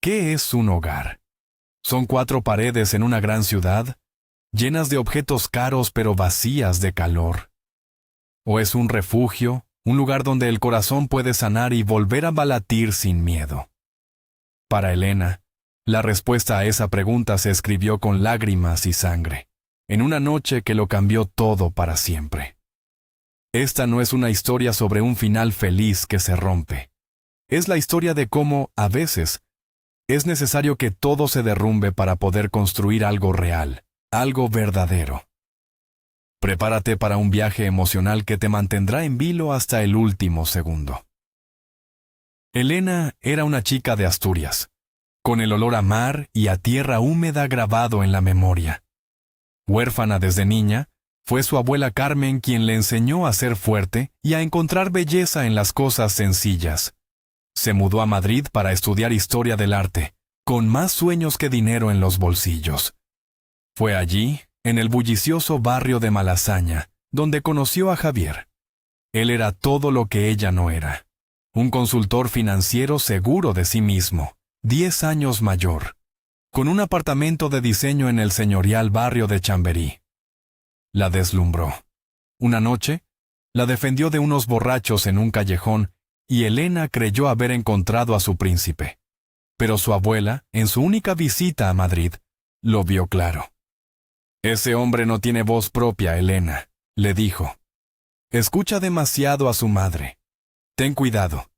¿Qué es un hogar? ¿Son 4 paredes en una gran ciudad, llenas de objetos caros pero vacías de calor? ¿O es un refugio, un lugar donde el corazón puede sanar y volver a latir sin miedo? Para Elena, la respuesta a esa pregunta se escribió con lágrimas y sangre, en una noche que lo cambió todo para siempre. Esta no es una historia sobre un final feliz que se rompe. Es la historia de cómo, a veces, es necesario que todo se derrumbe para poder construir algo real, algo verdadero. Prepárate para un viaje emocional que te mantendrá en vilo hasta el último segundo. Elena era una chica de Asturias, con el olor a mar y a tierra húmeda grabado en la memoria. Huérfana desde niña, fue su abuela Carmen quien le enseñó a ser fuerte y a encontrar belleza en las cosas sencillas. Se mudó a Madrid para estudiar historia del arte, con más sueños que dinero en los bolsillos. Fue allí, en el bullicioso barrio de Malasaña, donde conoció a Javier. Él era todo lo que ella no era. Un consultor financiero seguro de sí mismo, 10 años mayor, con un apartamento de diseño en el señorial barrio de Chamberí. La deslumbró. Una noche, la defendió de unos borrachos en un callejón y Elena creyó haber encontrado a su príncipe. Pero su abuela, en su única visita a Madrid, lo vio claro. «Ese hombre no tiene voz propia, Elena», le dijo. «Escucha demasiado a su madre. Ten cuidado,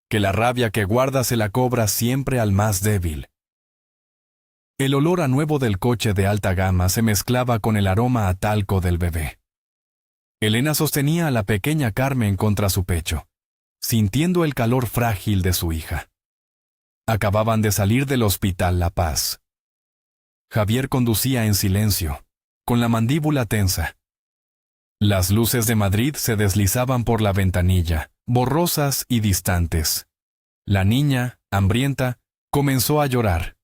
que la rabia que guarda se la cobra siempre al más débil». El olor a nuevo del coche de alta gama se mezclaba con el aroma a talco del bebé. Elena sostenía a la pequeña Carmen contra su pecho, sintiendo el calor frágil de su hija. Acababan de salir del Hospital La Paz. Javier conducía en silencio, con la mandíbula tensa. Las luces de Madrid se deslizaban por la ventanilla, borrosas y distantes. La niña, hambrienta, comenzó a llorar.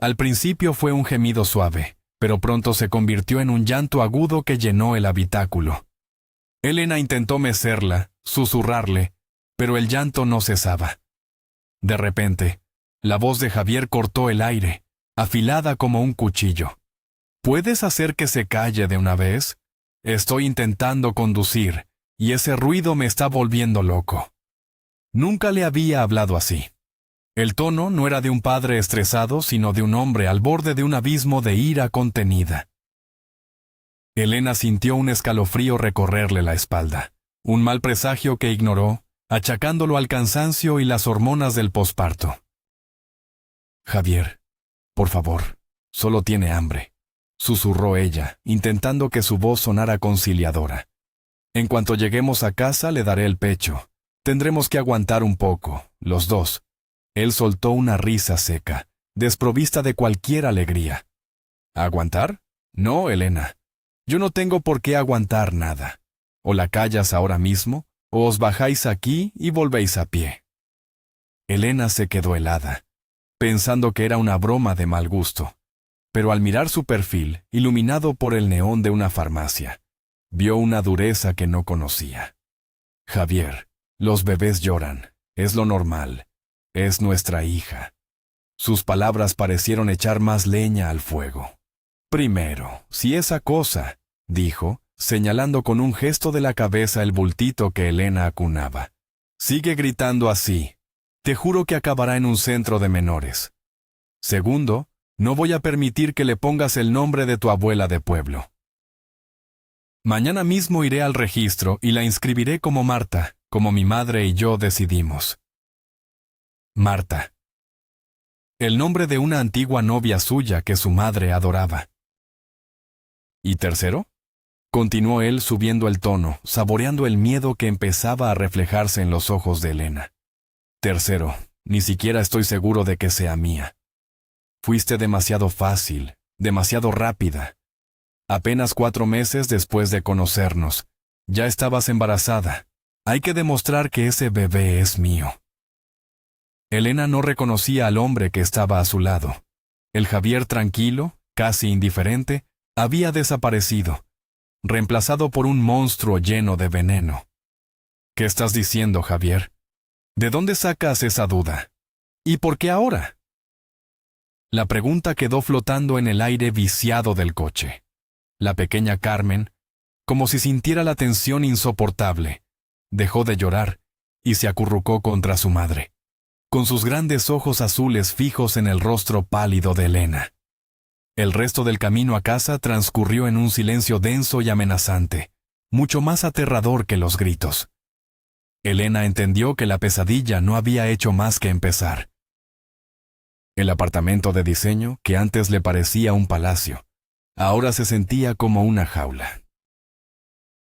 Al principio fue un gemido suave, pero pronto se convirtió en un llanto agudo que llenó el habitáculo. Elena intentó mecerla, susurrarle, pero el llanto no cesaba. De repente, la voz de Javier cortó el aire, afilada como un cuchillo. ¿Puedes hacer que se calle de una vez? Estoy intentando conducir, y ese ruido me está volviendo loco. Nunca le había hablado así. El tono no era de un padre estresado, sino de un hombre al borde de un abismo de ira contenida. Elena sintió un escalofrío recorrerle la espalda, un mal presagio que ignoró, achacándolo al cansancio y las hormonas del posparto. «Javier, por favor, solo tiene hambre», susurró ella, intentando que su voz sonara conciliadora. «En cuanto lleguemos a casa le daré el pecho. Tendremos que aguantar un poco, los dos». Él soltó una risa seca, desprovista de cualquier alegría. ¿Aguantar? No, Elena. Yo no tengo por qué aguantar nada. O la callas ahora mismo, o os bajáis aquí y volvéis a pie. Elena se quedó helada, pensando que era una broma de mal gusto. Pero al mirar su perfil, iluminado por el neón de una farmacia, vio una dureza que no conocía. Javier, los bebés lloran, es lo normal. Es nuestra hija. Sus palabras parecieron echar más leña al fuego. Primero, si esa cosa, dijo, señalando con un gesto de la cabeza el bultito que Elena acunaba. Sigue gritando así. Te juro que acabará en un centro de menores. Segundo, no voy a permitir que le pongas el nombre de tu abuela de pueblo. Mañana mismo iré al registro y la inscribiré como Marta, como mi madre y yo decidimos. Marta. El nombre de una antigua novia suya que su madre adoraba. ¿Y tercero? Continuó él subiendo el tono, saboreando el miedo que empezaba a reflejarse en los ojos de Elena. Tercero, ni siquiera estoy seguro de que sea mía. Fuiste demasiado fácil, demasiado rápida. Apenas 4 meses después de conocernos, ya estabas embarazada. Hay que demostrar que ese bebé es mío. Elena no reconocía al hombre que estaba a su lado. El Javier tranquilo, casi indiferente, había desaparecido, reemplazado por un monstruo lleno de veneno. ¿Qué estás diciendo, Javier? ¿De dónde sacas esa duda? ¿Y por qué ahora? La pregunta quedó flotando en el aire viciado del coche. La pequeña Carmen, como si sintiera la tensión insoportable, dejó de llorar y se acurrucó contra su madre, con sus grandes ojos azules fijos en el rostro pálido de Elena. El resto del camino a casa transcurrió en un silencio denso y amenazante, mucho más aterrador que los gritos. Elena entendió que la pesadilla no había hecho más que empezar. El apartamento de diseño, que antes le parecía un palacio, ahora se sentía como una jaula.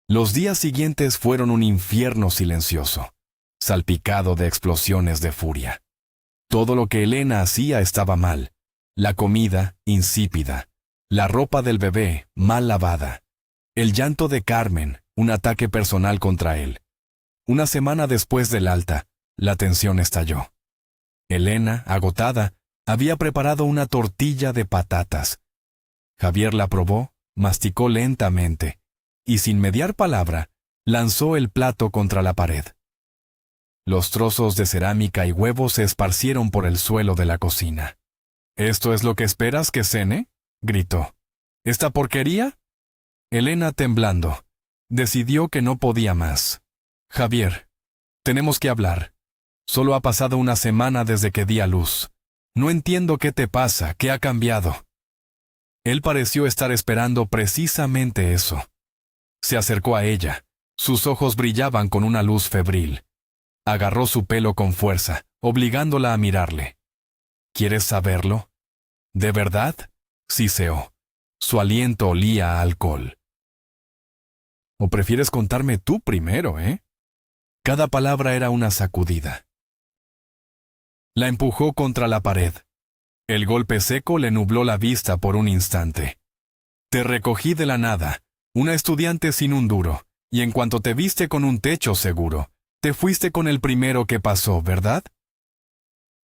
Los días siguientes fueron un infierno silencioso, salpicado de explosiones de furia. Todo lo que Elena hacía estaba mal. La comida, insípida. La ropa del bebé, mal lavada. El llanto de Carmen, un ataque personal contra él. Una semana después del alta, la tensión estalló. Elena, agotada, había preparado una tortilla de patatas. Javier la probó, masticó lentamente, y sin mediar palabra, lanzó el plato contra la pared. Los trozos de cerámica y huevos se esparcieron por el suelo de la cocina. ¿Esto es lo que esperas que cene?, gritó. ¿Esta porquería? Elena, temblando, decidió que no podía más. Javier, tenemos que hablar. Solo ha pasado una semana desde que di a luz. No entiendo qué te pasa, qué ha cambiado. Él pareció estar esperando precisamente eso. Se acercó a ella. Sus ojos brillaban con una luz febril. Agarró su pelo con fuerza, obligándola a mirarle. ¿Quieres saberlo? ¿De verdad? Siseó. Su aliento olía a alcohol. ¿O prefieres contarme tú primero, eh? Cada palabra era una sacudida. La empujó contra la pared. El golpe seco le nubló la vista por un instante. Te recogí de la nada, una estudiante sin un duro, y en cuanto te viste con un techo seguro, te fuiste con el primero que pasó, ¿verdad?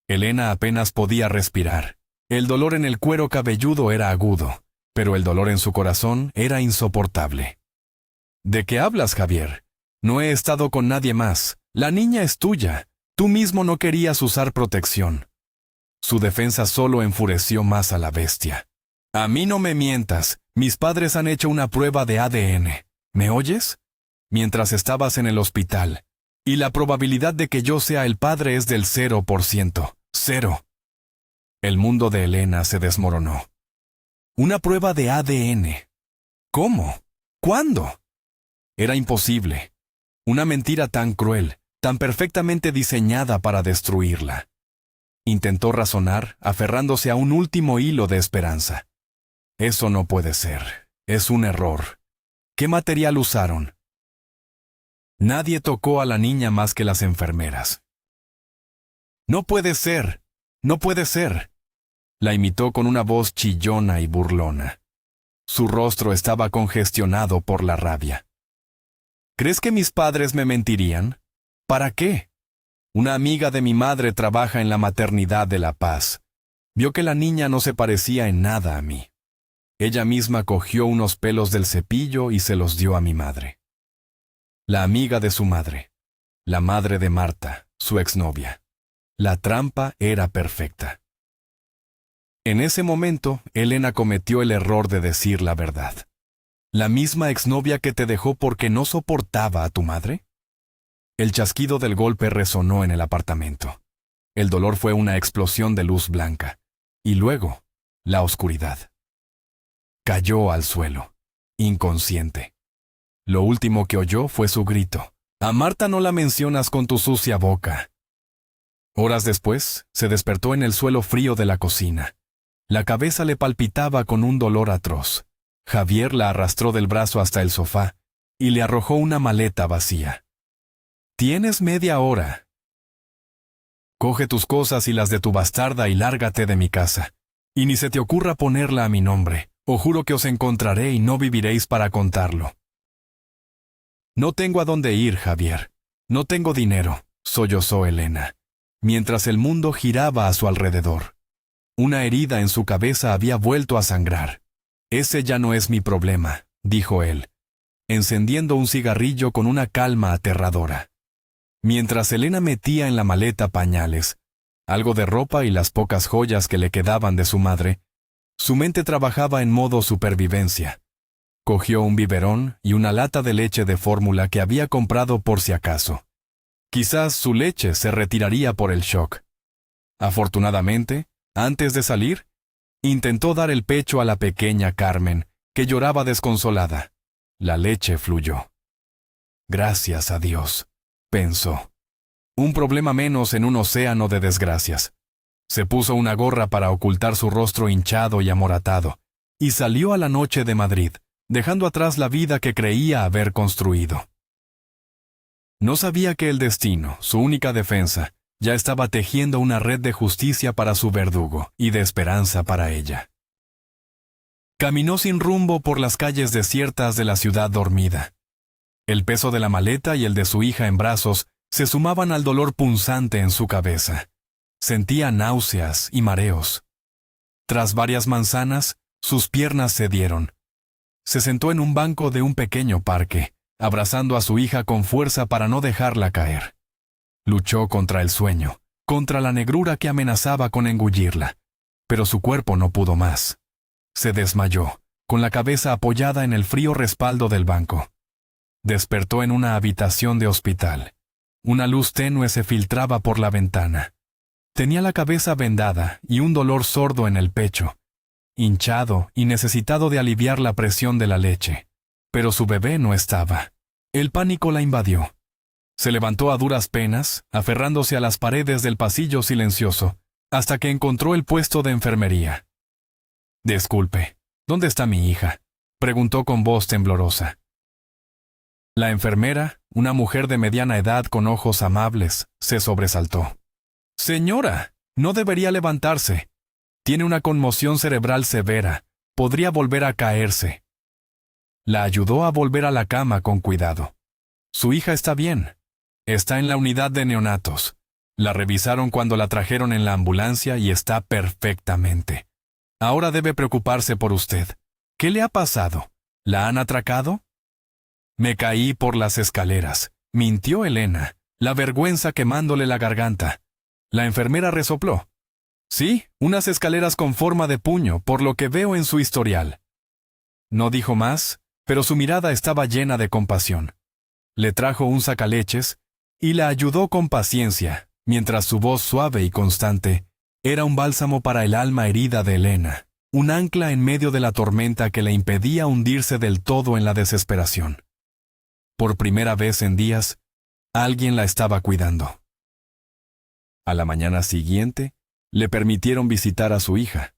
Elena apenas podía respirar. El dolor en el cuero cabelludo era agudo, pero el dolor en su corazón era insoportable. ¿De qué hablas, Javier? No he estado con nadie más. La niña es tuya. Tú mismo no querías usar protección. Su defensa solo enfureció más a la bestia. A mí no me mientas. Mis padres han hecho una prueba de ADN. ¿Me oyes? Mientras estabas en el hospital. Y la probabilidad de que yo sea el padre es del 0%. 0. El mundo de Elena se desmoronó. Una prueba de ADN. ¿Cómo? ¿Cuándo? Era imposible. Una mentira tan cruel, tan perfectamente diseñada para destruirla. Intentó razonar, aferrándose a un último hilo de esperanza. Eso no puede ser. Es un error. ¿Qué material usaron? Nadie tocó a la niña más que las enfermeras. No puede ser. No puede ser. La imitó con una voz chillona y burlona. Su rostro estaba congestionado por la rabia. ¿Crees que mis padres me mentirían? ¿Para qué? Una amiga de mi madre trabaja en la maternidad de La Paz. Vio que la niña no se parecía en nada a mí. Ella misma cogió unos pelos del cepillo y se los dio a mi madre. La amiga de su madre. La madre de Marta, su exnovia. La trampa era perfecta. En ese momento, Elena cometió el error de decir la verdad. ¿La misma exnovia que te dejó porque no soportaba a tu madre? El chasquido del golpe resonó en el apartamento. El dolor fue una explosión de luz blanca. Y luego, la oscuridad. Cayó al suelo, inconsciente. Lo último que oyó fue su grito. A Marta no la mencionas con tu sucia boca. Horas después, se despertó en el suelo frío de la cocina. La cabeza le palpitaba con un dolor atroz. Javier la arrastró del brazo hasta el sofá y le arrojó una maleta vacía. Tienes media hora. Coge tus cosas y las de tu bastarda y lárgate de mi casa. Y ni se te ocurra ponerla a mi nombre, o juro que os encontraré y no viviréis para contarlo. No tengo a dónde ir, Javier. No tengo dinero, sollozó Elena, mientras el mundo giraba a su alrededor. Una herida en su cabeza había vuelto a sangrar. Ese ya no es mi problema, dijo él, encendiendo un cigarrillo con una calma aterradora. Mientras Elena metía en la maleta pañales, algo de ropa y las pocas joyas que le quedaban de su madre, su mente trabajaba en modo supervivencia. Cogió un biberón y una lata de leche de fórmula que había comprado por si acaso. Quizás su leche se retiraría por el shock. Afortunadamente, antes de salir, intentó dar el pecho a la pequeña Carmen, que lloraba desconsolada. La leche fluyó. Gracias a Dios, pensó. Un problema menos en un océano de desgracias. Se puso una gorra para ocultar su rostro hinchado y amoratado, y salió a la noche de Madrid, dejando atrás la vida que creía haber construido. No sabía que el destino, su única defensa, ya estaba tejiendo una red de justicia para su verdugo y de esperanza para ella. Caminó sin rumbo por las calles desiertas de la ciudad dormida. El peso de la maleta y el de su hija en brazos se sumaban al dolor punzante en su cabeza. Sentía náuseas y mareos. Tras varias manzanas, sus piernas cedieron. Se sentó en un banco de un pequeño parque, abrazando a su hija con fuerza para no dejarla caer. Luchó contra el sueño, contra la negrura que amenazaba con engullirla, pero su cuerpo no pudo más. Se desmayó, con la cabeza apoyada en el frío respaldo del banco. Despertó en una habitación de hospital. Una luz tenue se filtraba por la ventana. Tenía la cabeza vendada y un dolor sordo en el pecho, hinchado y necesitado de aliviar la presión de la leche. Pero su bebé no estaba. El pánico la invadió. Se levantó a duras penas, aferrándose a las paredes del pasillo silencioso, hasta que encontró el puesto de enfermería. «Disculpe, ¿dónde está mi hija?», preguntó con voz temblorosa. La enfermera, una mujer de mediana edad con ojos amables, se sobresaltó. «Señora, no debería levantarse. Tiene una conmoción cerebral severa. Podría volver a caerse». La ayudó a volver a la cama con cuidado. «Su hija está bien. Está en la unidad de neonatos. La revisaron cuando la trajeron en la ambulancia y está perfectamente. Ahora debe preocuparse por usted. ¿Qué le ha pasado? ¿La han atracado?» «Me caí por las escaleras», mintió Elena, la vergüenza quemándole la garganta. La enfermera resopló. «Sí, unas escaleras con forma de puño, por lo que veo en su historial». No dijo más, pero su mirada estaba llena de compasión. Le trajo un sacaleches y la ayudó con paciencia, mientras su voz suave y constante era un bálsamo para el alma herida de Elena, un ancla en medio de la tormenta que le impedía hundirse del todo en la desesperación. Por primera vez en días, alguien la estaba cuidando. A la mañana siguiente, le permitieron visitar a su hija.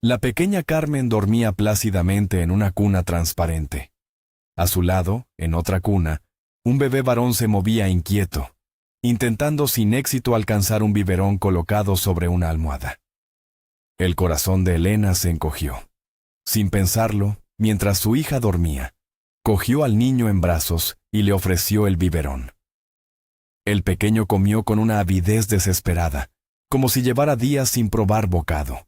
La pequeña Carmen dormía plácidamente en una cuna transparente. A su lado, en otra cuna, un bebé varón se movía inquieto, intentando sin éxito alcanzar un biberón colocado sobre una almohada. El corazón de Elena se encogió. Sin pensarlo, mientras su hija dormía, cogió al niño en brazos y le ofreció el biberón. El pequeño comió con una avidez desesperada, como si llevara días sin probar bocado.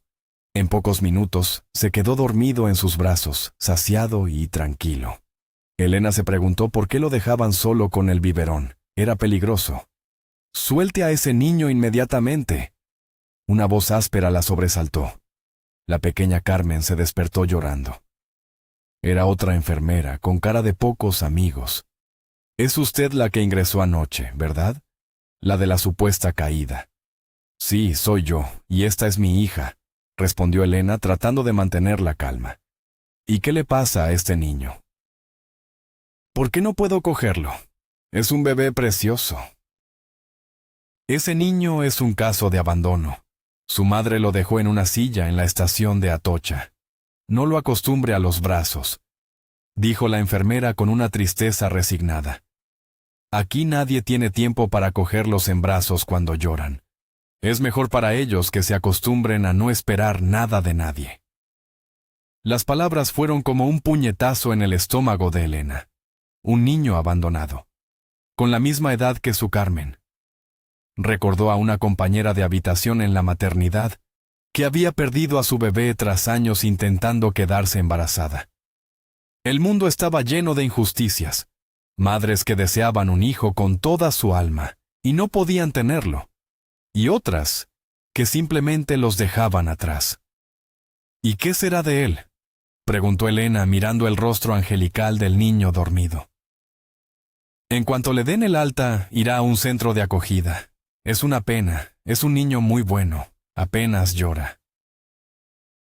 En pocos minutos, se quedó dormido en sus brazos, saciado y tranquilo. Elena se preguntó por qué lo dejaban solo con el biberón. Era peligroso. «Suelte a ese niño inmediatamente». Una voz áspera la sobresaltó. La pequeña Carmen se despertó llorando. Era otra enfermera, con cara de pocos amigos. «Es usted la que ingresó anoche, ¿verdad? La de la supuesta caída». «Sí, soy yo, y esta es mi hija», respondió Elena tratando de mantener la calma. «¿Y qué le pasa a este niño?» «¿Por qué no puedo cogerlo? Es un bebé precioso». Ese niño es un caso de abandono. Su madre lo dejó en una silla en la estación de Atocha. «No lo acostumbre a los brazos», dijo la enfermera con una tristeza resignada. «Aquí nadie tiene tiempo para cogerlos en brazos cuando lloran. Es mejor para ellos que se acostumbren a no esperar nada de nadie». Las palabras fueron como un puñetazo en el estómago de Elena. Un niño abandonado, con la misma edad que su Carmen. Recordó a una compañera de habitación en la maternidad que había perdido a su bebé tras años intentando quedarse embarazada. El mundo estaba lleno de injusticias, madres que deseaban un hijo con toda su alma y no podían tenerlo, y otras que simplemente los dejaban atrás. ¿Y qué será de él?, preguntó Elena mirando el rostro angelical del niño dormido. En cuanto le den el alta, irá a un centro de acogida. Es una pena, es un niño muy bueno, apenas llora.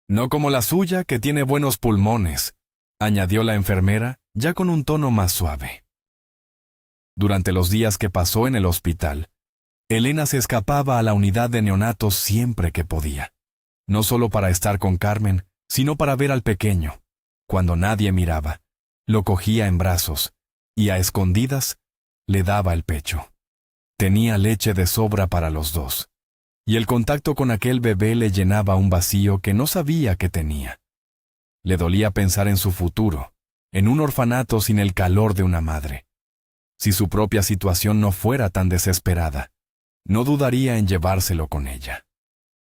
No como la suya, que tiene buenos pulmones, añadió la enfermera, ya con un tono más suave. Durante los días que pasó en el hospital, Elena se escapaba a la unidad de neonatos siempre que podía, no solo para estar con Carmen, sino para ver al pequeño. Cuando nadie miraba, lo cogía en brazos y a escondidas le daba el pecho. Tenía leche de sobra para los dos, y el contacto con aquel bebé le llenaba un vacío que no sabía que tenía. Le dolía pensar en su futuro, en un orfanato sin el calor de una madre. Si su propia situación no fuera tan desesperada, no dudaría en llevárselo con ella.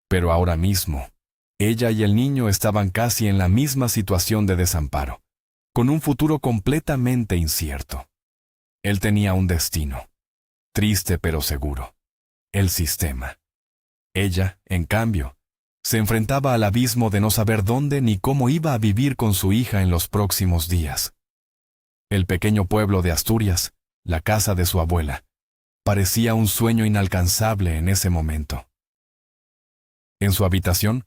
Pero ahora mismo, ella y el niño estaban casi en la misma situación de desamparo, con un futuro completamente incierto. Él tenía un destino, triste pero seguro: el sistema. Ella, en cambio, se enfrentaba al abismo de no saber dónde ni cómo iba a vivir con su hija en los próximos días. El pequeño pueblo de Asturias, la casa de su abuela, parecía un sueño inalcanzable en ese momento. En su habitación,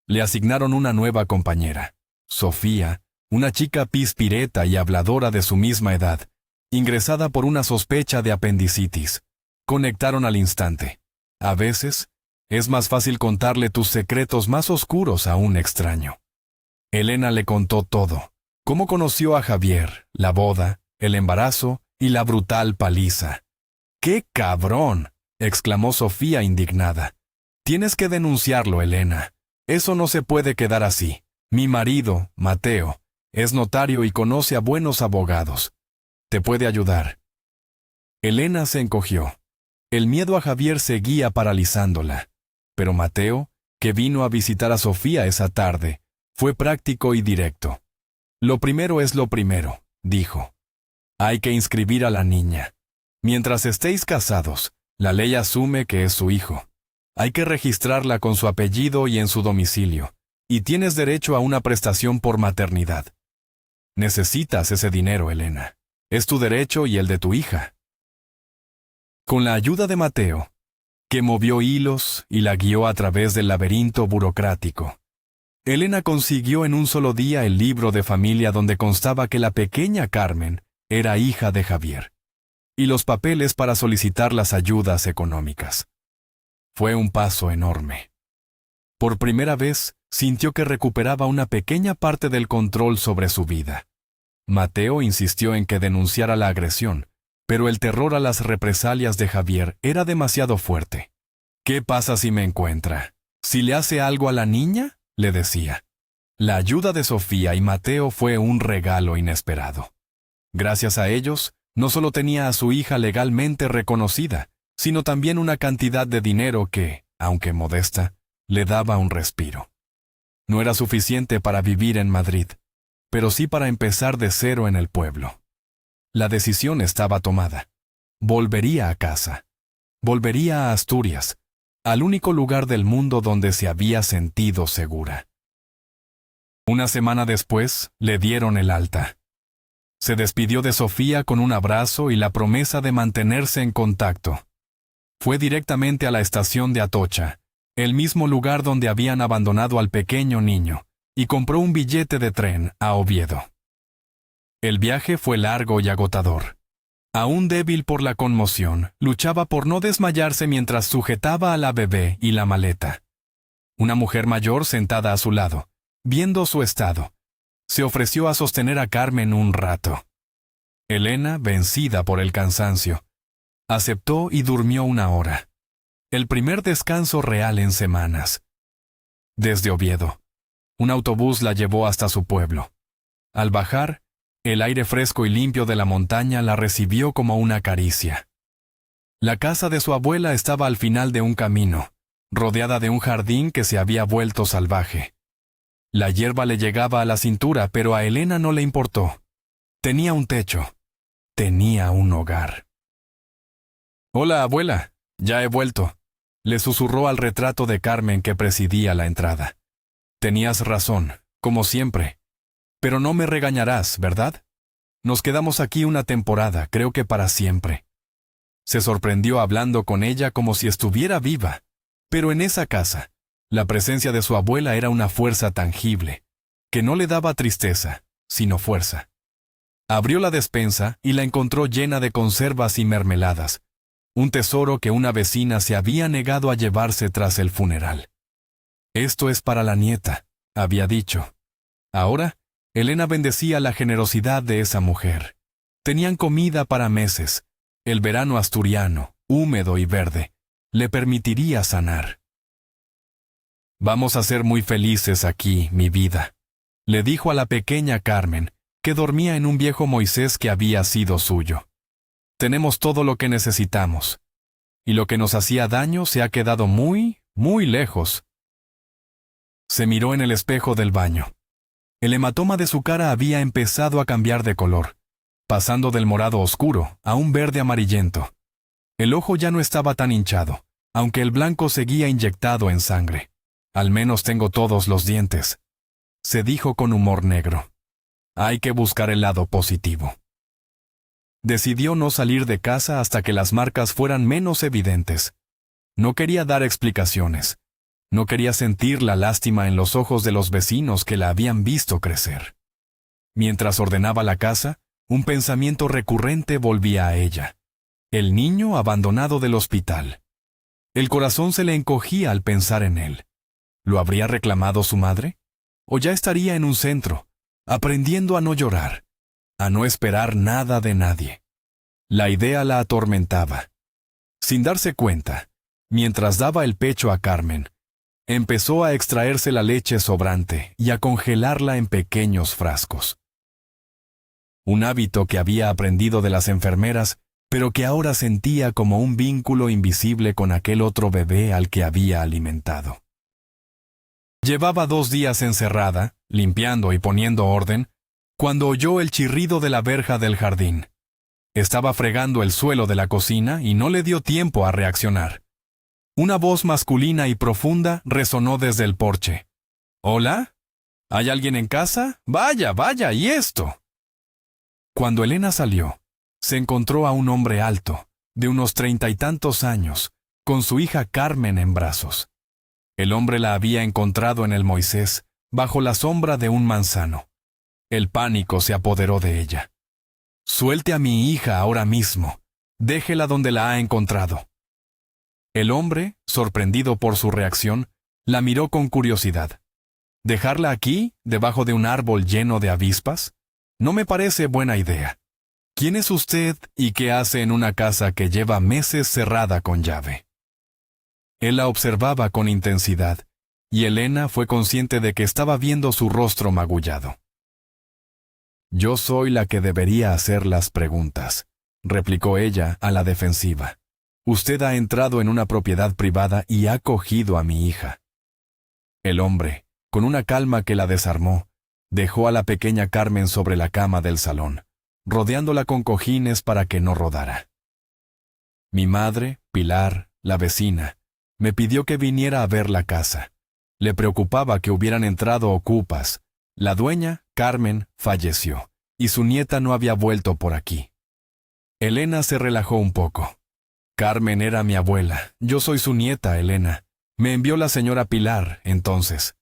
le asignaron una nueva compañera, Sofía, una chica pispireta y habladora de su misma edad, ingresada por una sospecha de apendicitis. Conectaron al instante. A veces, es más fácil contarle tus secretos más oscuros a un extraño. Elena le contó todo: cómo conoció a Javier, la boda, el embarazo y la brutal paliza. ¡Qué cabrón!, exclamó Sofía indignada. Tienes que denunciarlo, Elena. Eso no se puede quedar así. Mi marido, Mateo, es notario y conoce a buenos abogados. Te puede ayudar. Elena se encogió. El miedo a Javier seguía paralizándola. Pero Mateo, que vino a visitar a Sofía esa tarde, fue práctico y directo. Lo primero es lo primero, dijo. Hay que inscribir a la niña. Mientras estéis casados, la ley asume que es su hijo. Hay que registrarla con su apellido y en su domicilio, y tienes derecho a una prestación por maternidad. Necesitas ese dinero, Elena. Es tu derecho y el de tu hija. Con la ayuda de Mateo, que movió hilos y la guió a través del laberinto burocrático, Elena consiguió en un solo día el libro de familia donde constaba que la pequeña Carmen era hija de Javier, y los papeles para solicitar las ayudas económicas. Fue un paso enorme. Por primera vez, sintió que recuperaba una pequeña parte del control sobre su vida. Mateo insistió en que denunciara la agresión, pero el terror a las represalias de Javier era demasiado fuerte. ¿Qué pasa si me encuentra? ¿Si le hace algo a la niña?, le decía. La ayuda de Sofía y Mateo fue un regalo inesperado. Gracias a ellos, no solo tenía a su hija legalmente reconocida, sino también una cantidad de dinero que, aunque modesta, le daba un respiro. No era suficiente para vivir en Madrid, pero sí para empezar de cero en el pueblo. La decisión estaba tomada. Volvería a casa. Volvería a Asturias, al único lugar del mundo donde se había sentido segura. Una semana después, le dieron el alta. Se despidió de Sofía con un abrazo y la promesa de mantenerse en contacto. Fue directamente a la estación de Atocha, el mismo lugar donde habían abandonado al pequeño niño, y compró un billete de tren a Oviedo. El viaje fue largo y agotador. Aún débil por la conmoción, luchaba por no desmayarse mientras sujetaba a la bebé y la maleta. Una mujer mayor sentada a su lado, viendo su estado, se ofreció a sostener a Carmen un rato. Elena, vencida por el cansancio, aceptó y durmió 1 hora. El primer descanso real en semanas. Desde Oviedo, un autobús la llevó hasta su pueblo. Al bajar, el aire fresco y limpio de la montaña la recibió como una caricia. La casa de su abuela estaba al final de un camino, rodeada de un jardín que se había vuelto salvaje. La hierba le llegaba a la cintura, pero a Elena no le importó. Tenía un techo. Tenía un hogar. «Hola, abuela. Ya he vuelto», Le susurró al retrato de Carmen que presidía la entrada. Tenías razón, como siempre. Pero no me regañarás, ¿verdad? Nos quedamos aquí una temporada, creo que para siempre. Se sorprendió hablando con ella como si estuviera viva. Pero en esa casa, la presencia de su abuela era una fuerza tangible, que no le daba tristeza, sino fuerza. Abrió la despensa y la encontró llena de conservas y mermeladas, un tesoro que una vecina se había negado a llevarse tras el funeral. Esto es para la nieta, había dicho. Ahora, Elena bendecía la generosidad de esa mujer. Tenían comida para meses. El verano asturiano, húmedo y verde, le permitiría sanar. Vamos a ser muy felices aquí, mi vida, le dijo a la pequeña Carmen, que dormía en un viejo Moisés que había sido suyo. Tenemos todo lo que necesitamos, y lo que nos hacía daño se ha quedado muy, muy lejos. Se miró en el espejo del baño. El hematoma de su cara había empezado a cambiar de color, pasando del morado oscuro a un verde amarillento. El ojo ya no estaba tan hinchado, aunque el blanco seguía inyectado en sangre. Al menos tengo todos los dientes, se dijo con humor negro. Hay que buscar el lado positivo. Decidió no salir de casa hasta que las marcas fueran menos evidentes. No quería dar explicaciones. No quería sentir la lástima en los ojos de los vecinos que la habían visto crecer. Mientras ordenaba la casa, un pensamiento recurrente volvía a ella. El niño abandonado del hospital. El corazón se le encogía al pensar en él. ¿Lo habría reclamado su madre? ¿O ya estaría en un centro, aprendiendo a no llorar, a no esperar nada de nadie? La idea la atormentaba. Sin darse cuenta, mientras daba el pecho a Carmen, empezó a extraerse la leche sobrante y a congelarla en pequeños frascos. Un hábito que había aprendido de las enfermeras, pero que ahora sentía como un vínculo invisible con aquel otro bebé al que había alimentado. Llevaba 2 días encerrada, limpiando y poniendo orden, cuando oyó el chirrido de la verja del jardín. Estaba fregando el suelo de la cocina y no le dio tiempo a reaccionar. Una voz masculina y profunda resonó desde el porche. ¿Hola? ¿Hay alguien en casa? Vaya, vaya, ¿y esto? Cuando Elena salió, se encontró a un hombre alto, de unos 30 y tantos años, con su hija Carmen en brazos. El hombre la había encontrado en el Moisés, bajo la sombra de un manzano. El pánico se apoderó de ella. Suelte a mi hija ahora mismo. Déjela donde la ha encontrado. El hombre, sorprendido por su reacción, la miró con curiosidad. ¿Dejarla aquí, debajo de un árbol lleno de avispas? No me parece buena idea. ¿Quién es usted y qué hace en una casa que lleva meses cerrada con llave? Él la observaba con intensidad, y Elena fue consciente de que estaba viendo su rostro magullado. Yo soy la que debería hacer las preguntas, replicó ella a la defensiva. Usted ha entrado en una propiedad privada y ha cogido a mi hija. El hombre, con una calma que la desarmó, dejó a la pequeña Carmen sobre la cama del salón, rodeándola con cojines para que no rodara. Mi madre, Pilar, la vecina, me pidió que viniera a ver la casa. Le preocupaba que hubieran entrado ocupas. La dueña, Carmen, falleció, y su nieta no había vuelto por aquí. Elena se relajó un poco. Carmen era mi abuela, yo soy su nieta, Elena. Me envió la señora Pilar, entonces.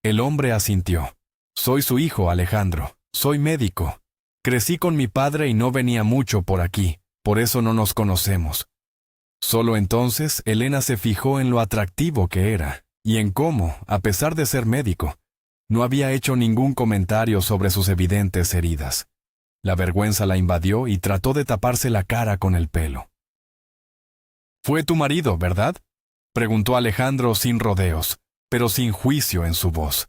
El hombre asintió. Soy su hijo, Alejandro. Soy médico. Crecí con mi padre y no venía mucho por aquí, por eso no nos conocemos. Solo entonces Elena se fijó en lo atractivo que era, y en cómo, a pesar de ser médico, no había hecho ningún comentario sobre sus evidentes heridas. La vergüenza la invadió y trató de taparse la cara con el pelo. «Fue tu marido, ¿verdad?», preguntó Alejandro sin rodeos, pero sin juicio en su voz.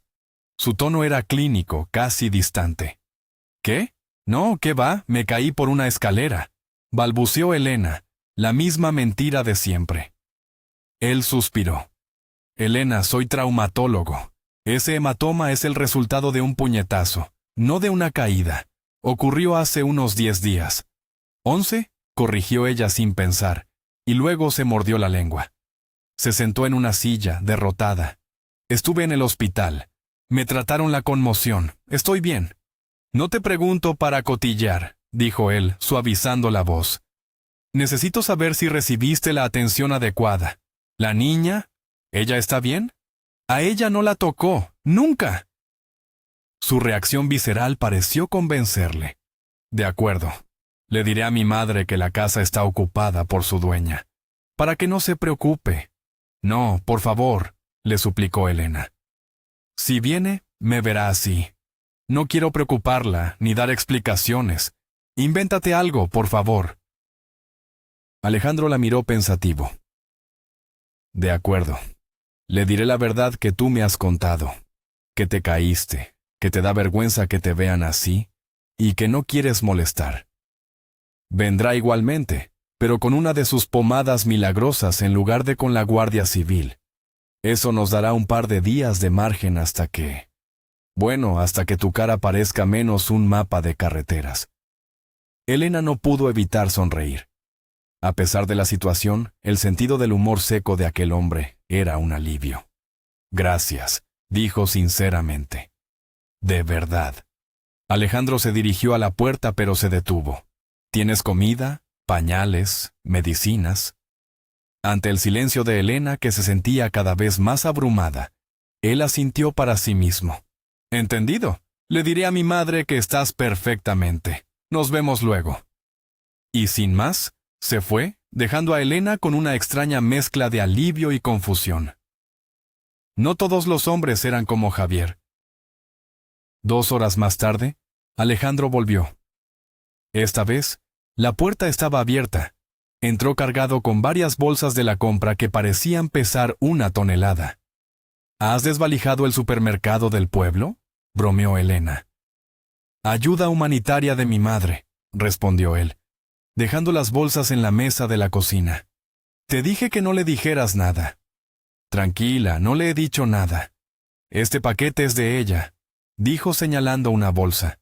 Su tono era clínico, casi distante. «¿Qué? No, ¿qué va? Me caí por una escalera», balbuceó Elena, la misma mentira de siempre. Él suspiró. «Elena, soy traumatólogo. Ese hematoma es el resultado de un puñetazo, no de una caída. Ocurrió hace unos 10 días. «¿11?», corrigió ella sin pensar, y luego se mordió la lengua. Se sentó en una silla, derrotada. Estuve en el hospital. Me trataron la conmoción. Estoy bien. No te pregunto para cotillar, dijo él, suavizando la voz. Necesito saber si recibiste la atención adecuada. ¿La niña? ¿Ella está bien? A ella no la tocó, nunca. Su reacción visceral pareció convencerle. De acuerdo. Le diré a mi madre que la casa está ocupada por su dueña, para que no se preocupe. No, por favor, le suplicó Elena. Si viene, me verá así. No quiero preocuparla ni dar explicaciones. Invéntate algo, por favor. Alejandro la miró pensativo. De acuerdo. Le diré la verdad que tú me has contado, que te caíste, que te da vergüenza que te vean así y que no quieres molestar. Vendrá igualmente, pero con una de sus pomadas milagrosas en lugar de con la Guardia Civil. Eso nos dará un par de días de margen hasta que... Bueno, hasta que tu cara parezca menos un mapa de carreteras. Elena no pudo evitar sonreír. A pesar de la situación, el sentido del humor seco de aquel hombre era un alivio. Gracias, dijo sinceramente. De verdad. Alejandro se dirigió a la puerta pero se detuvo. ¿Tienes comida, pañales, medicinas? Ante el silencio de Elena, que se sentía cada vez más abrumada, él asintió para sí mismo. Entendido. Le diré a mi madre que estás perfectamente. Nos vemos luego. Y sin más, se fue, dejando a Elena con una extraña mezcla de alivio y confusión. No todos los hombres eran como Javier. 2 horas más tarde, Alejandro volvió. Esta vez, la puerta estaba abierta. Entró cargado con varias bolsas de la compra que parecían pesar 1 tonelada. ¿Has desvalijado el supermercado del pueblo?, bromeó Elena. Ayuda humanitaria de mi madre, respondió él, dejando las bolsas en la mesa de la cocina. Te dije que no le dijeras nada. Tranquila, no le he dicho nada. Este paquete es de ella, dijo señalando una bolsa.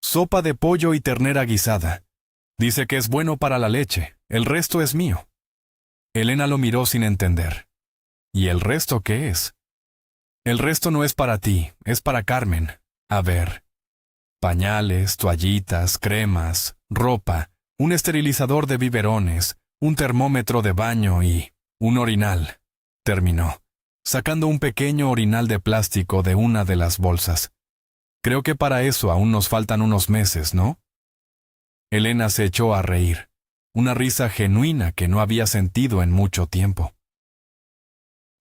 Sopa de pollo y ternera guisada. Dice que es bueno para la leche, el resto es mío. Elena lo miró sin entender. ¿Y el resto qué es? El resto no es para ti, es para Carmen. A ver. Pañales, toallitas, cremas, ropa, un esterilizador de biberones, un termómetro de baño y un orinal. Terminó, sacando un pequeño orinal de plástico de una de las bolsas. Creo que para eso aún nos faltan unos meses, ¿no? Elena se echó a reír, una risa genuina que no había sentido en mucho tiempo.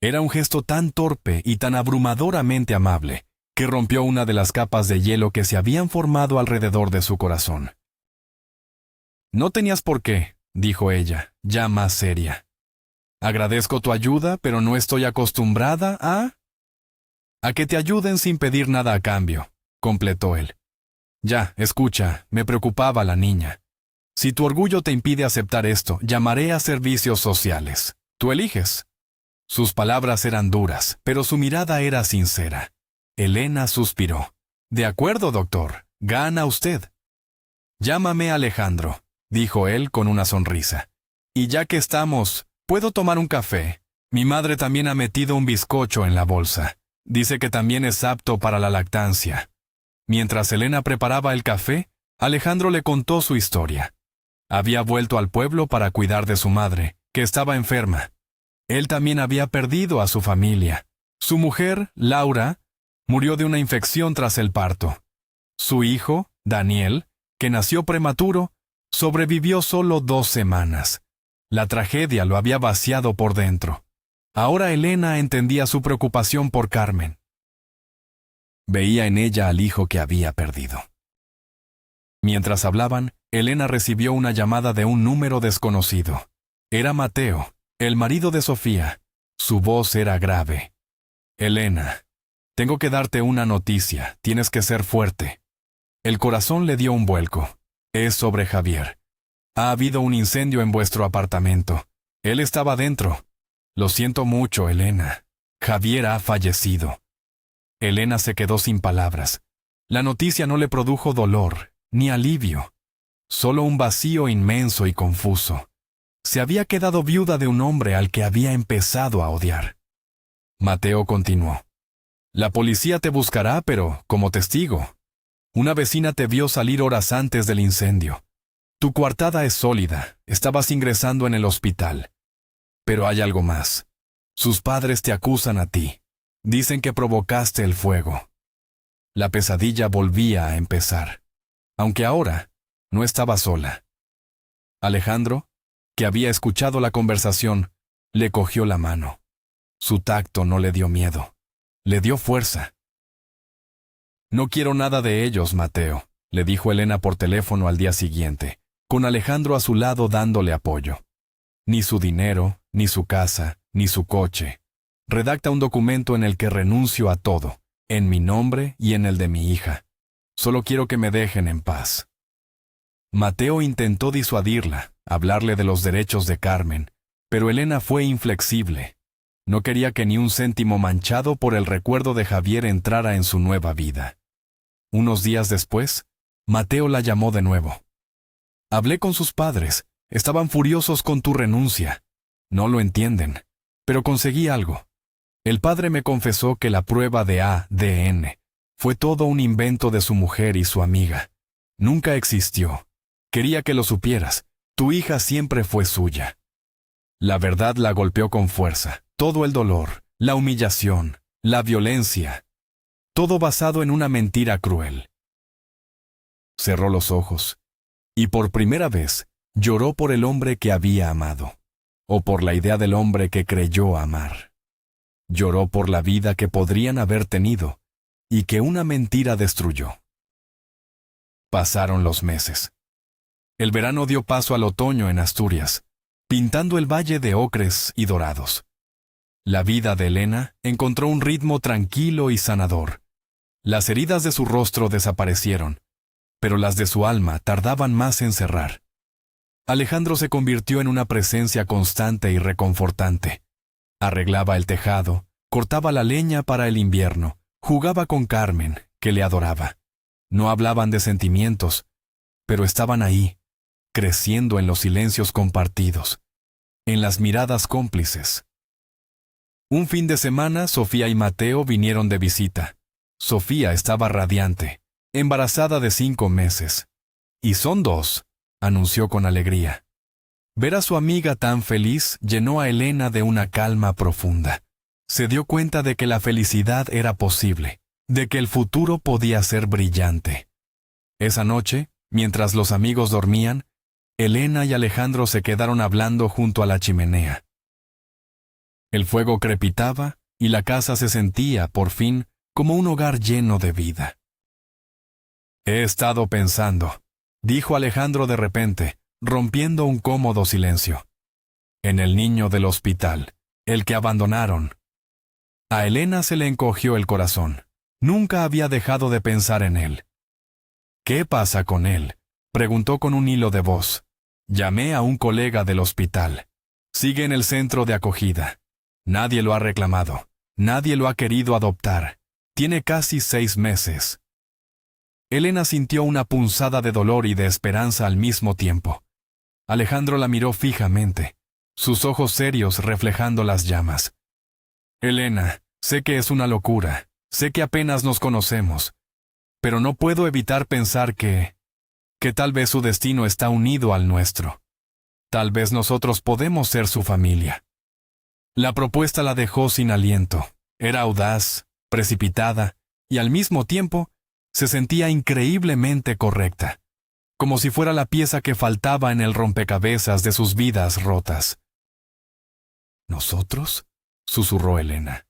Era un gesto tan torpe y tan abrumadoramente amable, que rompió una de las capas de hielo que se habían formado alrededor de su corazón. No tenías por qué, dijo ella, ya más seria. Agradezco tu ayuda, pero no estoy acostumbrada a que te ayuden sin pedir nada a cambio, completó él. Ya, escucha, me preocupaba la niña. Si tu orgullo te impide aceptar esto, llamaré a servicios sociales. Tú eliges. Sus palabras eran duras, pero su mirada era sincera. Elena suspiró. De acuerdo, doctor. Gana usted. Llámame Alejandro, dijo él con una sonrisa. Y ya que estamos, ¿puedo tomar un café? Mi madre también ha metido un bizcocho en la bolsa. Dice que también es apto para la lactancia. Mientras Elena preparaba el café, Alejandro le contó su historia. Había vuelto al pueblo para cuidar de su madre, que estaba enferma. Él también había perdido a su familia. Su mujer, Laura, murió de una infección tras el parto. Su hijo, Daniel, que nació prematuro, sobrevivió solo 2 semanas. La tragedia lo había vaciado por dentro. Ahora Elena entendía su preocupación por Carmen. Veía en ella al hijo que había perdido. Mientras hablaban, Elena recibió una llamada de un número desconocido. Era Mateo, el marido de Sofía. Su voz era grave. Elena, tengo que darte una noticia, tienes que ser fuerte. El corazón le dio un vuelco. Es sobre Javier. Ha habido un incendio en vuestro apartamento. Él estaba dentro. Lo siento mucho, Elena. Javier ha fallecido. Elena se quedó sin palabras. La noticia no le produjo dolor, ni alivio. Solo un vacío inmenso y confuso. Se había quedado viuda de un hombre al que había empezado a odiar. Mateo continuó. La policía te buscará, pero como testigo. Una vecina te vio salir horas antes del incendio. Tu coartada es sólida, estabas ingresando en el hospital. Pero hay algo más. Sus padres te acusan a ti. Dicen que provocaste el fuego. La pesadilla volvía a empezar. Aunque ahora no estaba sola. Alejandro, que había escuchado la conversación, le cogió la mano. Su tacto no le dio miedo. Le dio fuerza. No quiero nada de ellos, Mateo, le dijo Elena por teléfono al día siguiente, con Alejandro a su lado dándole apoyo. Ni su dinero, ni su casa, ni su coche. Redacta un documento en el que renuncio a todo, en mi nombre y en el de mi hija. Solo quiero que me dejen en paz. Mateo intentó disuadirla, hablarle de los derechos de Carmen, pero Elena fue inflexible. No quería que ni un céntimo manchado por el recuerdo de Javier entrara en su nueva vida. Unos días después, Mateo la llamó de nuevo. Hablé con sus padres, estaban furiosos con tu renuncia. No lo entienden, pero conseguí algo. El padre me confesó que la prueba de ADN fue todo un invento de su mujer y su amiga. Nunca existió. Quería que lo supieras. Tu hija siempre fue suya. La verdad la golpeó con fuerza. Todo el dolor, la humillación, la violencia. Todo basado en una mentira cruel. Cerró los ojos y por primera vez lloró por el hombre que había amado, o por la idea del hombre que creyó amar. Lloró por la vida que podrían haber tenido y que una mentira destruyó. Pasaron los meses. El verano dio paso al otoño en Asturias, pintando el valle de ocres y dorados. La vida de Elena encontró un ritmo tranquilo y sanador. Las heridas de su rostro desaparecieron, pero las de su alma tardaban más en cerrar. Alejandro se convirtió en una presencia constante y reconfortante. Arreglaba el tejado, cortaba la leña para el invierno, jugaba con Carmen, que le adoraba. No hablaban de sentimientos, pero estaban ahí, creciendo en los silencios compartidos, en las miradas cómplices. Un fin de semana, Sofía y Mateo vinieron de visita. Sofía estaba radiante, embarazada de 5 meses. Y son 2, anunció con alegría. Ver a su amiga tan feliz llenó a Elena de una calma profunda. Se dio cuenta de que la felicidad era posible, de que el futuro podía ser brillante. Esa noche, mientras los amigos dormían, Elena y Alejandro se quedaron hablando junto a la chimenea. El fuego crepitaba y la casa se sentía, por fin, como un hogar lleno de vida. He estado pensando, dijo Alejandro de repente, rompiendo un cómodo silencio. En el niño del hospital, el que abandonaron. A Elena se le encogió el corazón. Nunca había dejado de pensar en él. ¿Qué pasa con él?, preguntó con un hilo de voz. Llamé a un colega del hospital. Sigue en el centro de acogida. Nadie lo ha reclamado. Nadie lo ha querido adoptar. Tiene casi 6 meses. Elena sintió una punzada de dolor y de esperanza al mismo tiempo. Alejandro la miró fijamente, sus ojos serios reflejando las llamas. Elena, sé que es una locura, sé que apenas nos conocemos, pero no puedo evitar pensar que tal vez su destino está unido al nuestro. Tal vez nosotros podemos ser su familia. La propuesta la dejó sin aliento. Era audaz, precipitada, y al mismo tiempo se sentía increíblemente correcta, como si fuera la pieza que faltaba en el rompecabezas de sus vidas rotas. ¿Nosotros?, susurró Elena.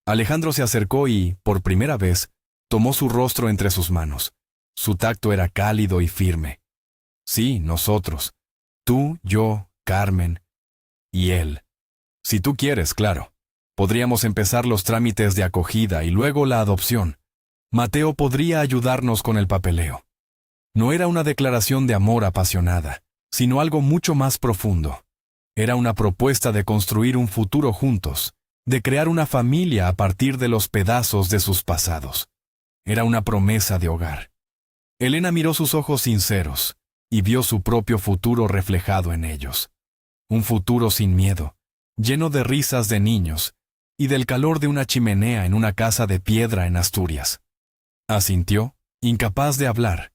Alejandro se acercó y, por primera vez, tomó su rostro entre sus manos. Su tacto era cálido y firme. Sí, nosotros. Tú, yo, Carmen y él. Si tú quieres, claro. Podríamos empezar los trámites de acogida y luego la adopción. Mateo podría ayudarnos con el papeleo. No era una declaración de amor apasionada, sino algo mucho más profundo. Era una propuesta de construir un futuro juntos, de crear una familia a partir de los pedazos de sus pasados. Era una promesa de hogar. Elena miró sus ojos sinceros y vio su propio futuro reflejado en ellos. un futuro sin miedo, lleno de risas de niños y del calor de una chimenea en una casa de piedra en Asturias. Asintió, incapaz de hablar,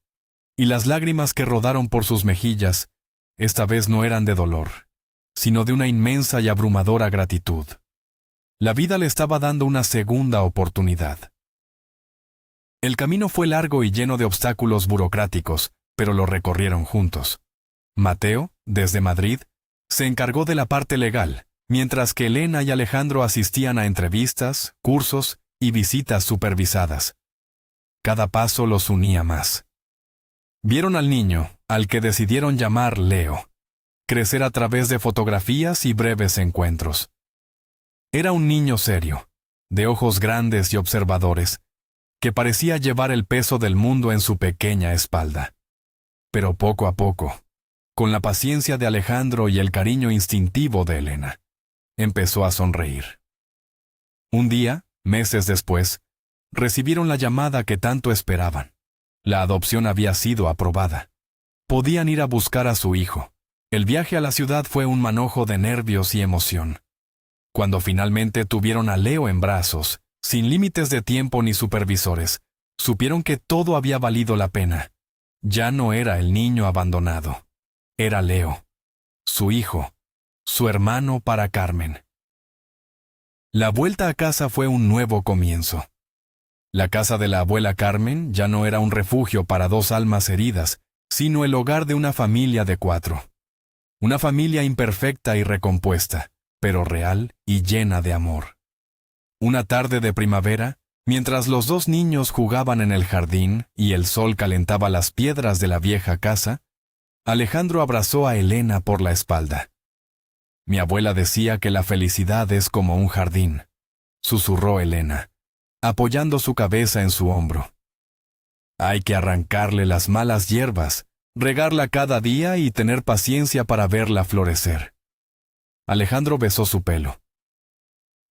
y las lágrimas que rodaron por sus mejillas, esta vez no eran de dolor, sino de una inmensa y abrumadora gratitud. La vida le estaba dando una segunda oportunidad. El camino fue largo y lleno de obstáculos burocráticos, pero lo recorrieron juntos. Mateo, desde Madrid, se encargó de la parte legal, mientras que Elena y Alejandro asistían a entrevistas, cursos y visitas supervisadas. Cada paso los unía más. Vieron al niño, al que decidieron llamar Leo, crecer a través de fotografías y breves encuentros. Era un niño serio, de ojos grandes y observadores, que parecía llevar el peso del mundo en su pequeña espalda. Pero poco a poco, con la paciencia de Alejandro y el cariño instintivo de Elena, empezó a sonreír. Un día, meses después, recibieron la llamada que tanto esperaban. La adopción había sido aprobada. Podían ir a buscar a su hijo. El viaje a la ciudad fue un manojo de nervios y emoción. Cuando finalmente tuvieron a Leo en brazos, sin límites de tiempo ni supervisores, supieron que todo había valido la pena. Ya no era el niño abandonado. Era Leo, su hijo, su hermano para Carmen. La vuelta a casa fue un nuevo comienzo. La casa de la abuela Carmen ya no era un refugio para dos almas heridas, sino el hogar de una familia de 4. Una familia imperfecta y recompuesta, pero real y llena de amor. Una tarde de primavera, mientras los dos niños jugaban en el jardín y el sol calentaba las piedras de la vieja casa, Alejandro abrazó a Elena por la espalda. Mi abuela decía que la felicidad es como un jardín, susurró Elena, apoyando su cabeza en su hombro. Hay que arrancarle las malas hierbas, regarla cada día y tener paciencia para verla florecer. Alejandro besó su pelo.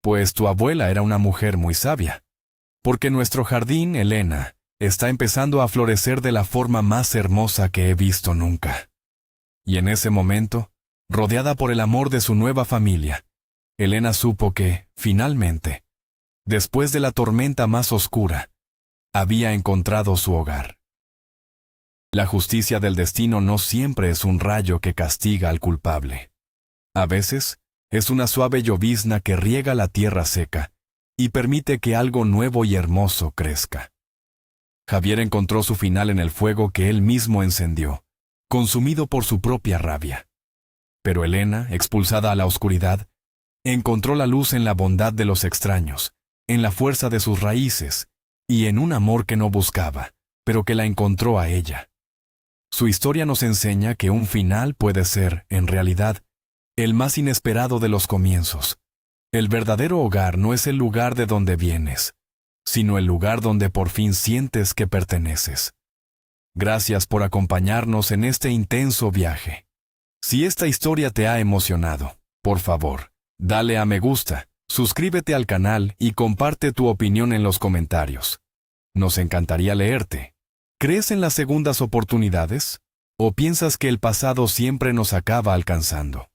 Pues tu abuela era una mujer muy sabia, porque nuestro jardín, Elena, está empezando a florecer de la forma más hermosa que he visto nunca. Y en ese momento, rodeada por el amor de su nueva familia, Elena supo que, finalmente, después de la tormenta más oscura, había encontrado su hogar. La justicia del destino no siempre es un rayo que castiga al culpable. A veces, es una suave llovizna que riega la tierra seca y permite que algo nuevo y hermoso crezca. Javier encontró su final en el fuego que él mismo encendió, consumido por su propia rabia. Pero Elena, expulsada a la oscuridad, encontró la luz en la bondad de los extraños, en la fuerza de sus raíces y en un amor que no buscaba, pero que la encontró a ella. Su historia nos enseña que un final puede ser, en realidad, el más inesperado de los comienzos. El verdadero hogar no es el lugar de donde vienes, sino el lugar donde por fin sientes que perteneces. Gracias por acompañarnos en este intenso viaje. Si esta historia te ha emocionado, por favor, dale a me gusta, suscríbete al canal y comparte tu opinión en los comentarios. Nos encantaría leerte. ¿Crees en las segundas oportunidades? ¿O piensas que el pasado siempre nos acaba alcanzando?